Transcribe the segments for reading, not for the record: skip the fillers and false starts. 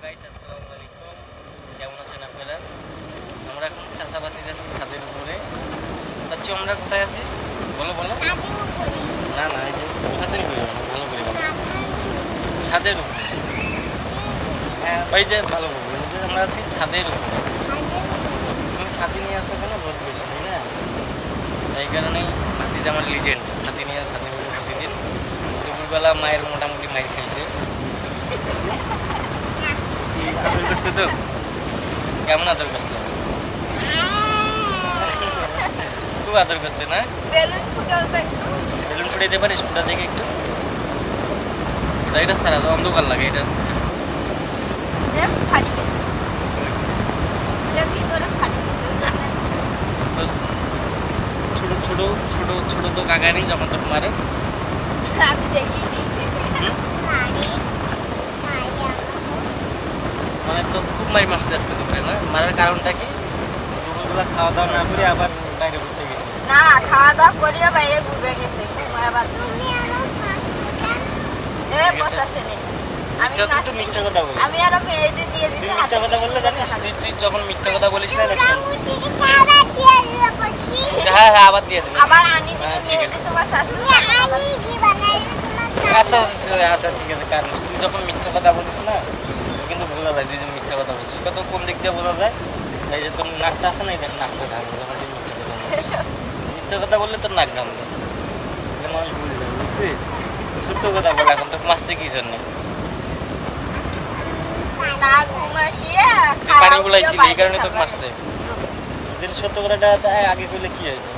Guys, আসসালামু আলাইকুম। কেমন আছেন আপনারা? আমরা এখন চাষাবাতি যাচ্ছি ছাদের উপরে। তার চেয়ে আমরা কোথায় আছি বলো বলো। না না, এই যে ছাদের উপরে, ভালো করে বলো। ছাদের উপরে, হ্যাঁ ওই যে ভালো বলবেন যে আমরা আছি ছাদের উপরে। তুমি ছাতি নিয়ে আসো কেন? রোদ বেশি তাই না, এই কারণেই ছাতি যে আমার লিজেন্ড, ছাতি নিয়ে ছাদে উপরে প্রতিদিন। দুপুরবেলা মায়ের মোটামুটি মায়ের খাইছে। আদর করছে তো? কেমন আদর করছে? খুব আদর করছে না? বেলুন ফুটাইতে পারিস? ফুটা দেখে একটু। এটা সারা অন্ধকার লাগে এটা। ছোট ছোট ছোট ছোট তো কাকা নেই যখন তোর মারে? মানে তো খুব মারি মারছে আজকে দুপুরে না? মারার কারণটা কি? দুপুরবেলা খাওয়া দাওয়া না করে আবার বাইরে ঘুরতে গেছে। না, খাওয়া দাওয়া করিয়া বাইরে ঘুরবে গেছে। মিথ্যা কথা বলিস। আমি আরো মেয়েদের দিয়ে তুই দিছি। মিথ্যা কথা বললে জানিস, তুই যখন মিথ্যা কথা বলিস না দেখছেন। হ্যাঁ হ্যাঁ, আবার দিয়ে দিবি। আবার আনি হ্যাঁ, দিবে ঠিক মেয়েদের, আছে। তোমার শাশুড়ি আচ্ছা আচ্ছা ঠিক আছে। কারণ তুই যখন মিথ্যা কথা বলিস না, ও কিন্তু বোঝা যায় তুই যে মিথ্যা কথা বলছিস। কত কোন দিক দিয়ে বোঝা যায়? এই যে তোর নাকটা আছে না, এই দেখ নাকটা ঘামবে যখন তুই মিথ্যা কথা বলিস। মিথ্যা কথা বললে তোর নাক ঘামবে, এটা মানুষ বুঝে যাবে, বুঝছিস? সত্য কথা বল, এখন তোকে মারছে কি জন্য? না ঘুমাসিয়া তুই পানি গুলাইছিলি, এই কারণে তোকে মারছে। যদি সত্য কথাটা আগে কইলে কি হইতো?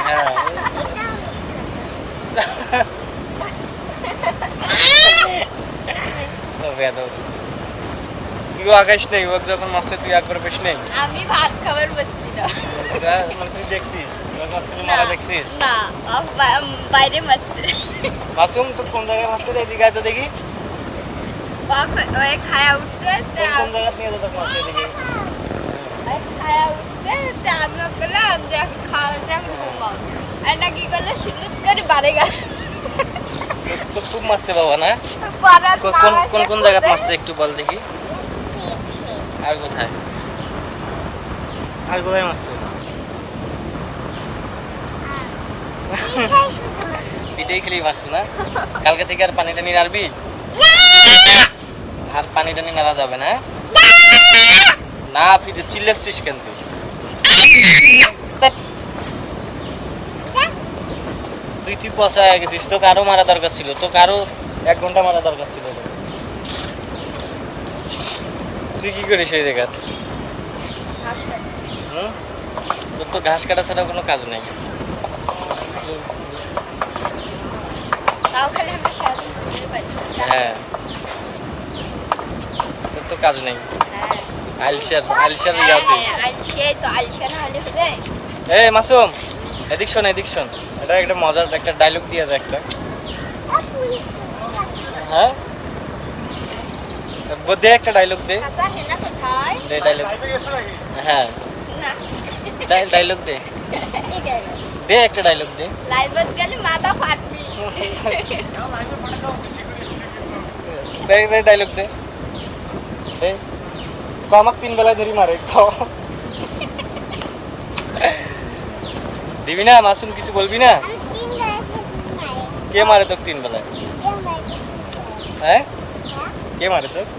হ্যাঁ তুইও আগাইস নাই, ও যখন মারছে তুই একবার বেশ নেই। আমি ভাত খাবার পাচ্ছি না। মানে তুই দেখছিস তুই মারা দেখছিস? না, বাইরে মারছে। মাসুম তো কোন জায়গায় মারছে রে? এদিকে আয় তো দেখি। ওই খায়া উঠছে, কোন জায়গা নিয়ে যেতে মারছে এদিকে? খায়া উঠছে, আমি বললাম যে এখন খাওয়া হয়েছে, এখন ঘুমাও। আর না কি করলো, সুন্দর করে বাড়ি গেল। তো খুব মারছে বাবা না? পাড়ার কোন কোন কোন জায়গা মারছে একটু বল দেখি। আর কোথায়? আর কোথায় মারছে? পিঠেই খেলি মারছে না? কালকে থেকে আর পানি টানি নাড়বি? আর পানি টানি নাড়া যাবে না? না পিঠে চিল্লাচ্ছিস কেন তুই? তুই তুই পচা হয়ে গেছিস, তোকে আরো মারা দরকার ছিল, তোকে আরো 1 ঘন্টা মারা দরকার ছিল। তুই কি করিস এই জায়গা? তোর তো ঘাস কাটা ছাড়া কোনো কাজ নেই। তাও খালি আমি সারাদিন ঘুরতে পারি। হ্যাঁ, তোর তো কাজ নেই। হ্যাঁ। আলসার ইয়াতে। আলসে তো আলসে না হলে হবে? এই মাসুম, এদিক শোন এদিক শোন, এটা একটা মজার একটা ডায়লগ দিয়ে যায় একটা। হ্যাঁ দে একটা ডায়লগ দে। কাঁচা হেনা কোথায়? দে ডায়লগ। হ্যাঁ না, ডায়লগ দে, দে একটা ডায়লগ দে। লাইভত গেলে মাথা ফাটবি। দে দে ডায়লগ দে, দে। আমাকে 3 বেলায় ধরি মারে, দিবি না মাসুম? কিছু বলবি না? কে মারে তোকে 3 বেলায়? হ্যাঁ কে মারে তোকে?